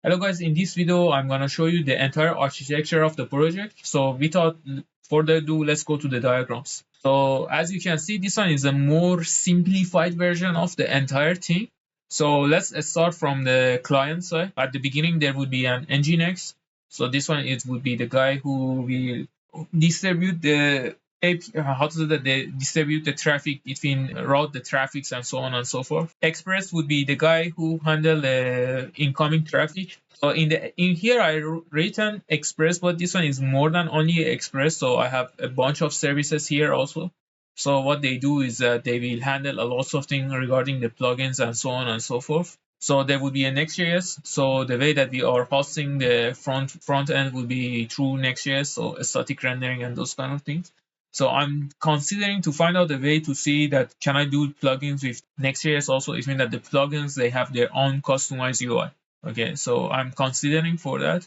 Hello guys, in this video I'm gonna show you the entire architecture of the project. So without further ado, let's go to the diagrams. So as you can see, this one is a more simplified version of the entire thing. So let's start from the client side. At the beginning there would be an Nginx. So this one would be the guy who will distribute the how to say that they distribute the traffic between route the traffics and so on and so forth. Express would be the guy who handle the incoming traffic. So in here I written Express, but this one is more than only Express. So I have a bunch of services here also. So what they do is that they will handle a lot of things regarding the plugins and so on and so forth. So there would be a Next.js. So the way that we are hosting the front end will be through Next.js, so static rendering and those kind of things. So I'm considering to find out a way to see that can I do plugins with Next.js also. It means that the plugins, they have their own customized UI. Okay, so I'm considering for that.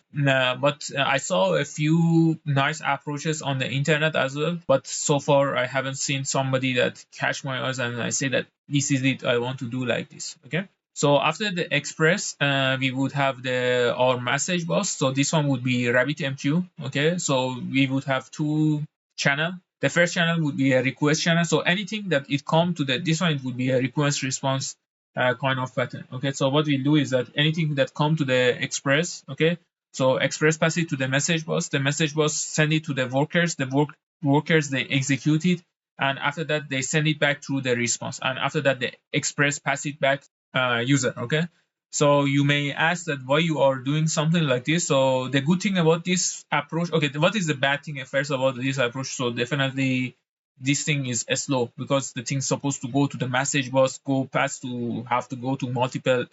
But I saw a few nice approaches on the internet as well. But so far, I haven't seen somebody that catch my eyes and I say that this is it. I want to do like this. Okay. So after the Express, we would have our message bus. So this one would be RabbitMQ. Okay, so we would have two channels. The first channel would be a request channel. So anything that it come to this one, it would be a request response kind of pattern. Okay, so what we do is that anything that come to the Express, okay, so Express pass it to the message bus. The message bus send it to the workers. The workers, they execute it, and after that they send it back through the response. And after that, the Express pass it back user. Okay. So you may ask that why you are doing something like this. So the good thing about this approach, okay, what is the bad thing first about this approach? So definitely this thing is slow because the thing's supposed to go to the message bus, have to go to multiple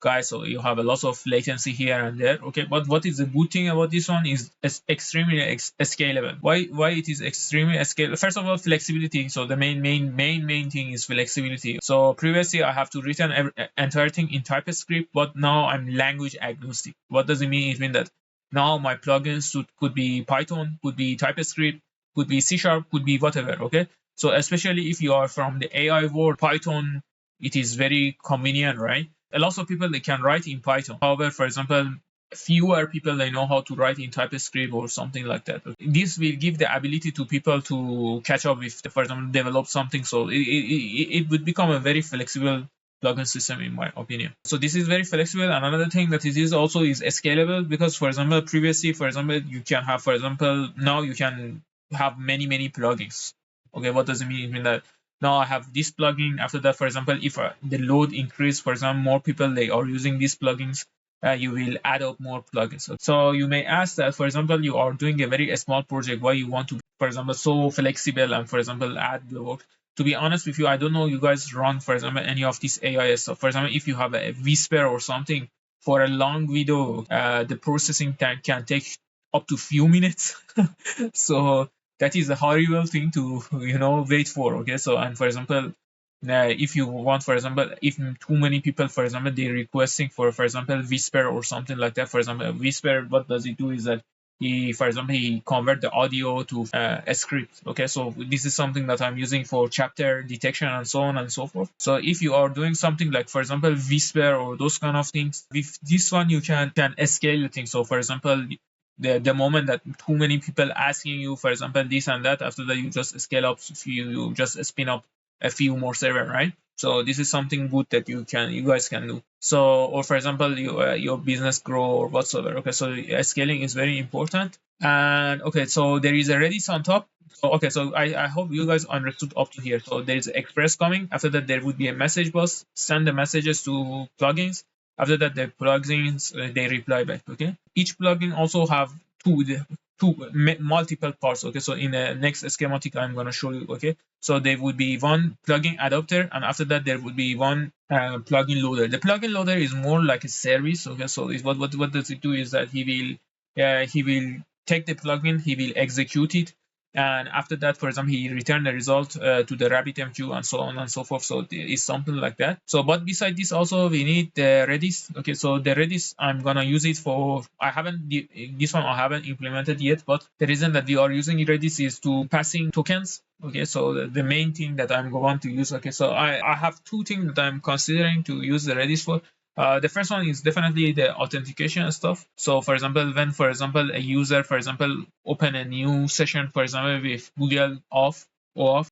guys. So you have a lot of latency here and there. Okay, but what is the good thing about this one is extremely scalable. Why it is extremely scalable? First of all, flexibility. So the main thing is flexibility. So previously I have to return entire thing in TypeScript, but now I'm language agnostic. What does it mean? It means that now my plugins could be Python, could be TypeScript, could be C#, could be whatever. Okay, so especially if you are from the AI world, Python, it is very convenient, right? A lot of people, they can write in Python. However, for example, fewer people, they know how to write in TypeScript or something like that. This will give the ability to people to catch up with, for example, develop something. So it would become a very flexible plugin system, in my opinion. So this is very flexible. And another thing that it is also is scalable, because for example, previously, for example, you can have, for example, now you can have many plugins. Okay, what does it mean? It means that now I have this plugin. After that, for example, if the load increase, for example, more people, they are using these plugins, you will add up more plugins. So you may ask that, for example, you are doing a very small project, why you want to, for example, so flexible and, for example, add the work. To be honest with you, I don't know you guys run, for example, any of these AI stuff. For example, if you have a Whisper or something for a long video, the processing time can take up to few minutes. So that is a horrible thing to wait for. Okay, so, and for example, if you want, for example, if too many people, for example, they're requesting for example, Whisper or something like that. For example, Whisper, what does it do is that for example, he convert the audio to a script. Okay, so this is something that I'm using for chapter detection and so on and so forth. So if you are doing something like, for example, Whisper or those kind of things, with this one you can scale the thing. So for example, the moment that too many people asking you, for example, this and that, after that you just scale up, you just spin up a few more server, right? So this is something good that you guys can do. So, or for example, your business grow or whatsoever. Okay, so scaling is very important. And okay, so there is a Redis on top. So okay, so I hope you guys understood up to here. So there is Express coming. After that, there would be a message bus, send the messages to plugins. After that, the plugins, they reply back. Okay, each plugin also have multiple parts. Okay, so in the next schematic I'm going to show you. Okay, so there would be one plugin adapter, and after that there would be one plugin loader. The plugin loader is more like a service. Okay, so what does it do is that he will take the plugin, he will execute it, and after that, for example, he return the result to the RabbitMQ and so on and so forth. So it's something like that. So, but beside this, also we need the Redis. Okay, so the Redis, I'm gonna use it for. I haven't implemented yet, but the reason that we are using Redis is to passing tokens. Okay, so the main thing that I'm going to use. Okay, so I have two things that I'm considering to use the Redis for. The first one is definitely the authentication stuff. So for example, when for example a user, for example, open a new session, for example, with Google off,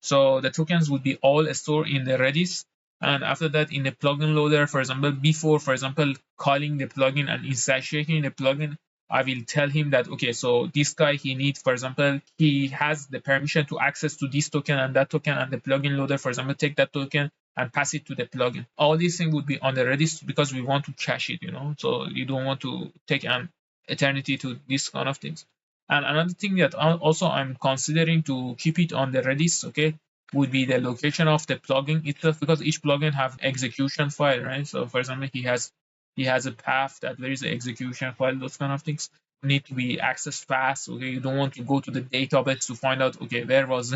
so the tokens would be all stored in the Redis. And after that, in the plugin loader, for example, before, for example, calling the plugin and instantiating the plugin, I will tell him that, okay, so this guy, he needs, for example, he has the permission to access to this token and that token, and the plugin loader, for example, take that token and pass it to the plugin. All these things would be on the Redis because we want to cache it, so you don't want to take an eternity to these kind of things. And another thing that also I'm considering to keep it on the Redis, okay, would be the location of the plugin itself, because each plugin have execution file, right? So for example, he has a path that there is an execution file. Those kind of things need to be accessed fast. Okay, you don't want to go to the database to find out, okay, where was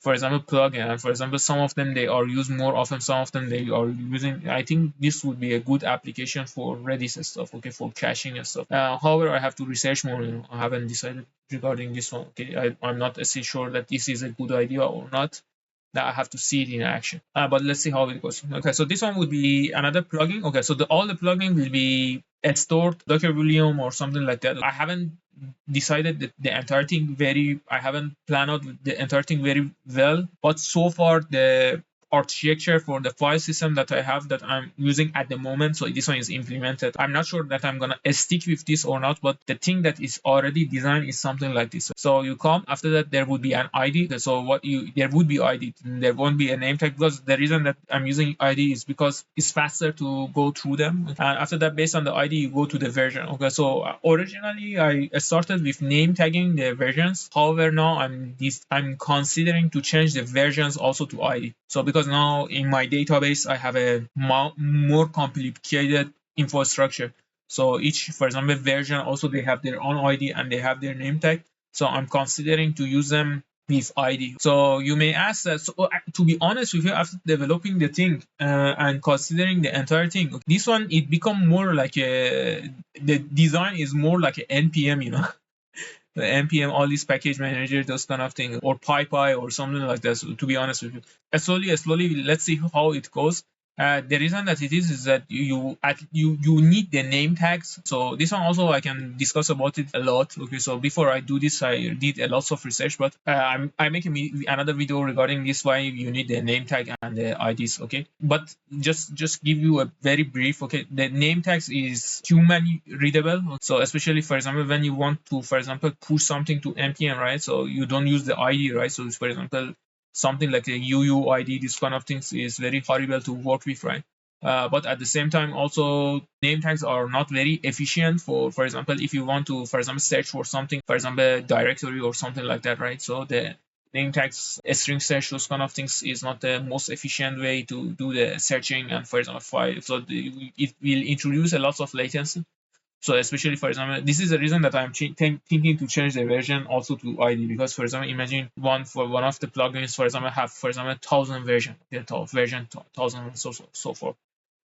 for example plugin, and for example some of them they are used more often, some of them they are using. I think this would be a good application for Redis stuff, okay, for caching and stuff. However, I have to research more. I haven't decided regarding this one. Okay, I'm not still sure that this is a good idea or not. That I have to see it in action. But let's see how it goes. Okay, so this one would be another plugin. Okay, so all the plugin will be stored Docker volume or something like that. I haven't decided the entire thing I haven't planned out the entire thing very well, but so far the architecture for the file system that I have that I'm using at the moment, so this one is implemented. I'm not sure that I'm gonna stick with this or not, but the thing that is already designed is something like this. So you come, after that there would be an ID. So there would be ID, there won't be a name tag, because the reason that I'm using ID is because it's faster to go through them. And after that, based on the ID, you go to the version. Okay, so originally I started with name tagging the versions. However, now I'm considering to change the versions also to ID. So because now in my database I have a more complicated infrastructure. So each, for example, version also they have their own ID and they have their name tag. So I'm considering to use them with ID. So you may ask that. So to be honest with you, after developing the thing and considering the entire thing, this one it become more like the design is more like an NPM, the npm, all these package manager, those kind of things, or PyPy or something like that. So to be honest with you, slowly, let's see how it goes. The reason that it is that you need the name tags. So this one also I can discuss about it a lot. Okay, so before I do this, I did a lot of research, but I make another video regarding this, why you need the name tag and the IDs. Okay, but just give you a very brief. Okay, the name tags is human readable. So especially for example when you want to, for example, push something to npm, right? So you don't use the ID, right? So for example something like a UUID, this kind of things is very horrible to work with, right? But at the same time, also name tags are not very efficient for example, if you want to, for example, search for something, for example, directory or something like that, right? So the name tags, string search, those kind of things is not the most efficient way to do the searching and, for example, file. So it will introduce a lot of latency. So especially, for example, this is the reason that I'm thinking to change the version also to ID, because, for example, imagine one of the plugins, for example, have, for example, 1,000 version, version 1,000 and so forth.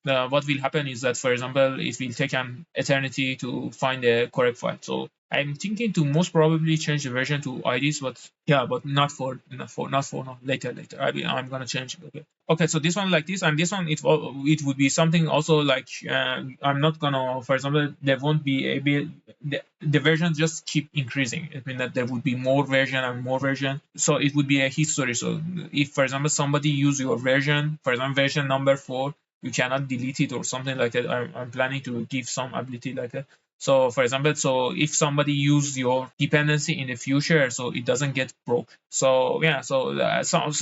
What will happen is that, for example, it will take an eternity to find the correct file. So I'm thinking to most probably change the version to IDs, but yeah, but not for now. Later. I'm gonna change it. Okay. So this one like this, and this one it would be something also like I'm not gonna, for example, there won't be the version just keep increasing. It means that there would be more version and more version. So it would be a history. So if, for example, somebody use your version, for example, version number 4, you cannot delete it or something like that. I'm planning to give some ability like that. So for example, so if somebody use your dependency in the future, so it doesn't get broke. So yeah, so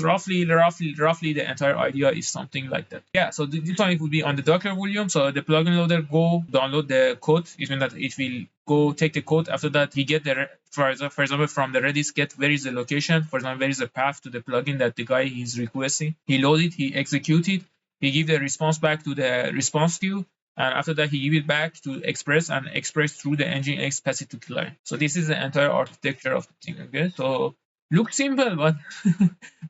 roughly the entire idea is something like that. Yeah, so this one it would be on the Docker volume. So the plugin loader go download the code. It means that it will go take the code. After that, he get the, for example, from the Redis, get where is the location. For example, where is the path to the plugin that the guy is requesting. He load it, he execute it. He give the response back to the response queue, and after that he give it back to Express, and Express through the Nginx pass it to client. So this is the entire architecture of the thing. Okay, so looks simple, but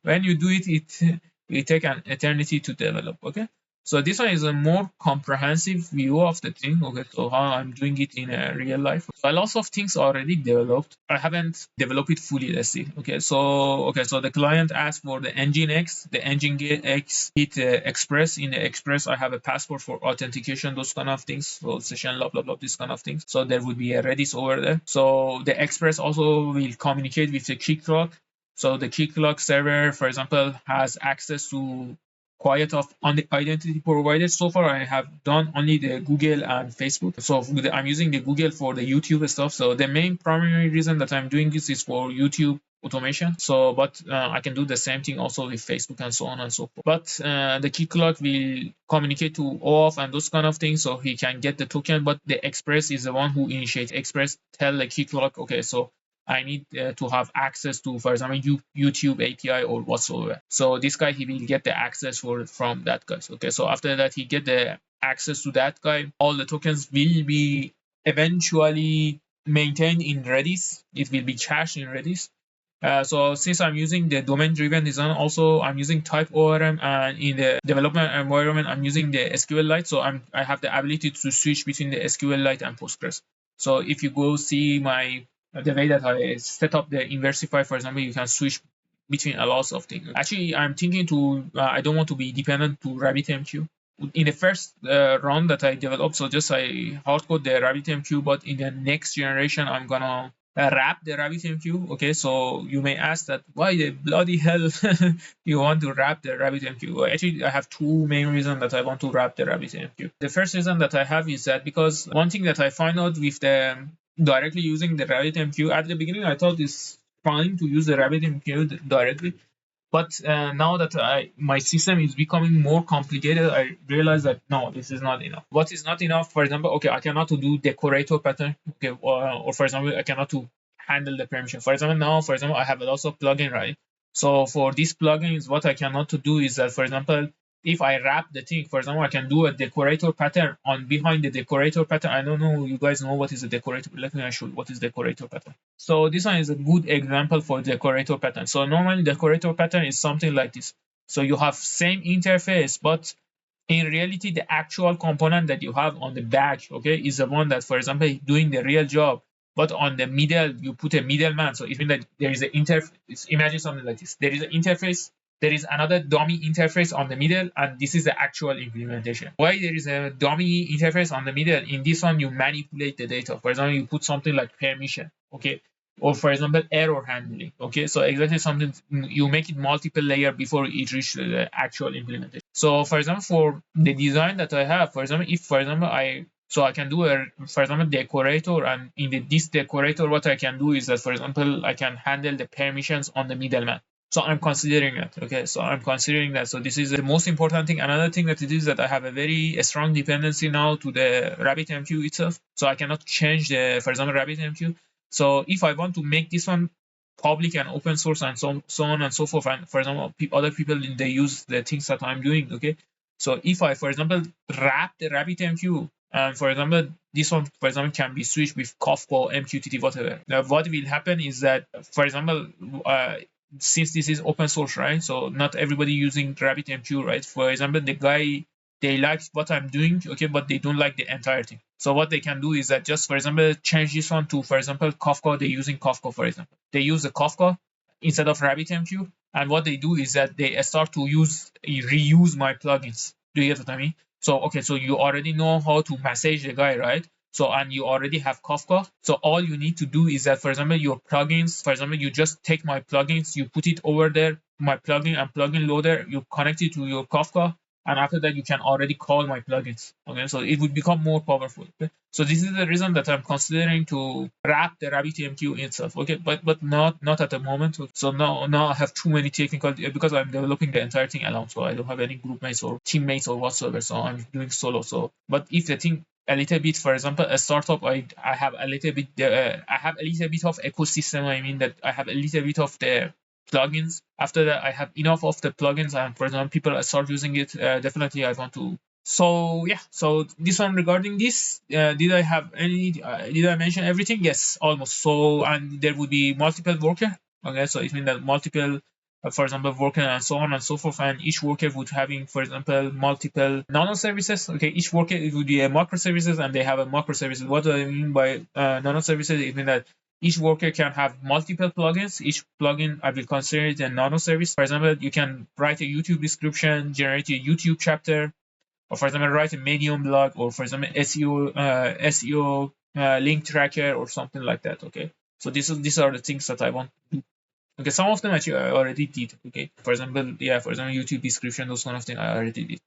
when you do it, it will take an eternity to develop. Okay, So this one is a more comprehensive view of the thing. Okay, so how I'm doing it in a real life. So a lot of things already developed. I haven't developed it fully. Let's see. So the client asked for the Nginx, the Nginx hit Express. In the Express, I have a passport for authentication, those kind of things. So session blah blah blah, this kind of things. So there would be a Redis over there. So the Express also will communicate with the key clock. So the key clock server, for example, has access to quite of on the identity providers. So far, I have done only the Google and Facebook. So I'm using the Google for the YouTube stuff. So the main primary reason that I'm doing this is for YouTube automation. So, but I can do the same thing also with Facebook and so on and so forth. But the key clock will communicate to OAuth and those kind of things, so he can get the token. But the Express is the one who initiates. Express tell the key clock, okay, so I need to have access to, for example, YouTube API or whatsoever. So this guy, he will get the access from that guy. Okay, so after that, he get the access to that guy. All the tokens will be eventually maintained in Redis. It will be cached in Redis. So since I'm using the domain-driven design, also I'm using type ORM, and in the development environment, I'm using the SQLite. So I have the ability to switch between the SQLite and Postgres. So if you go see the way that I set up the Inversify, for example, you can switch between a lot of things. Actually, I'm thinking I don't want to be dependent to RabbitMQ. In the first run that I developed, so just I hardcode the RabbitMQ, but in the next generation, I'm gonna wrap the RabbitMQ. Okay, so you may ask that why the bloody hell you want to wrap the RabbitMQ? Actually, I have two main reasons that I want to wrap the RabbitMQ. The first reason that I have is that because one thing that I find out with the directly using the RabbitMQ, at the beginning I thought it's fine to use the RabbitMQ directly, but now that my system is becoming more complicated, I realize that no, this is not enough. What is not enough? For example, okay, I cannot do decorator pattern. Okay, or for example, I cannot handle the permission. For example, I have a lot of plugin, right? So for these plugins, what I cannot do is that, for example, if I wrap the thing, for example, I can do a decorator pattern on behind the decorator pattern. I don't know, you guys know what is a decorator. Let me show you what is decorator pattern. So this one is a good example for decorator pattern. So normally decorator pattern is something like this. So you have same interface, but in reality, the actual component that you have on the back, okay, is the one that, for example, doing the real job. But on the middle, you put a middleman. So it means that there is an interface. Imagine something like this. There is an interface. There is another dummy interface on the middle, and this is the actual implementation. Why there is a dummy interface on the middle? In this one, you manipulate the data. For example, you put something like permission, okay? Or for example, error handling, okay? So exactly something, you make it multiple layer before it reaches the actual implementation. So for example, for the design that I have, for example, if for example I can do for example, decorator, and in this decorator, what I can do is that, for example, I can handle the permissions on the middleman. So I'm considering that. Okay, so I'm considering that. So this is the most important thing. Another thing that it is that I have a very strong dependency now to the RabbitMQ itself. So I cannot change for example, RabbitMQ. So if I want to make this one public and open source and so on and so forth, and for example, other people, they use the things that I'm doing. Okay, so if I, for example, wrap the RabbitMQ, and for example, this one, for example, can be switched with Kafka, MQTT, whatever. Now, what will happen is that, for example, since this is open source, right? So not everybody using RabbitMQ, right? For example, they like what I'm doing, okay, but they don't like the entire thing. So what they can do is that just, for example, change this one to, for example, Kafka. They're using Kafka, for example. They use the Kafka instead of RabbitMQ. And what they do is that they start to reuse my plugins. Do you get what I mean? So, okay, so you already know how to message the guy, right? So, and you already have Kafka. So all you need to do is that, for example, your plugins, for example, you just take my plugins, you put it over there, my plugin and plugin loader, you connect it to your Kafka, and after that, you can already call my plugins. Okay, so it would become more powerful. Okay? So this is the reason that I'm considering to wrap the RabbitMQ itself. Okay, but not at the moment. So now I have too many technical, because I'm developing the entire thing alone. So I don't have any group mates or teammates or whatsoever. So I'm doing solo. So, but if the thing a little bit, for example, a startup, I have a little bit of ecosystem. I mean that I have a little bit of the plugins. After that, I have enough of the plugins, and for example, people start using it. Definitely, I want to. So yeah, so this one regarding this, did I mention everything? Yes, almost. So, and there would be multiple worker. Okay, so it means that multiple for example, worker and so on and so forth, and each worker would having, for example, multiple nano services. Okay, each worker, it would be a microservices, and they have a microservices. What do I mean by nano services? It means that each worker can have multiple plugins. Each plugin, I will consider it a nano service. For example, you can write a YouTube description, generate a YouTube chapter, or for example, write a Medium blog, or for example, SEO link tracker, or something like that. Okay, so these are the things that I want to do. Okay, some of them actually I already did. Okay, for example, YouTube description, those kind of things I already did.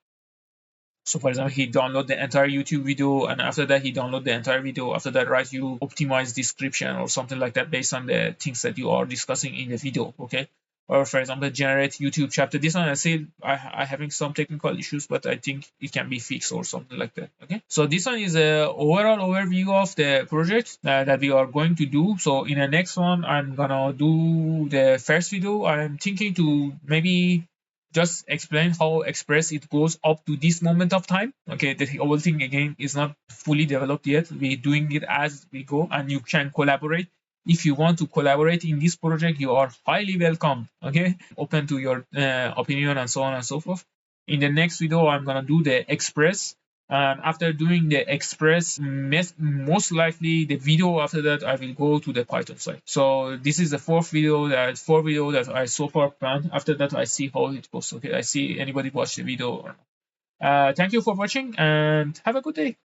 So for example, he download the entire YouTube video, and after that he download the entire video. After that, write you optimized description or something like that based on the things that you are discussing in the video. Okay. Or for example, generate YouTube chapter. This one I say I having some technical issues, but I think it can be fixed or something like that. Okay. So this one is a overall overview of the project that we are going to do. So in the next one, I'm gonna do the first video. I'm thinking to maybe just explain how Express it goes up to this moment of time. Okay, the whole thing again is not fully developed yet. We're doing it as we go, and you can collaborate. If you want to collaborate in this project, you are highly welcome. Okay, open to your opinion and so on and so forth. In the next video, I'm gonna do the Express. And after doing the Express, most likely the video after that, I will go to the Python side. So this is the fourth video that I so far planned. After that, I see how it goes. Okay, I see anybody watch the video or not. Thank you for watching, and have a good day.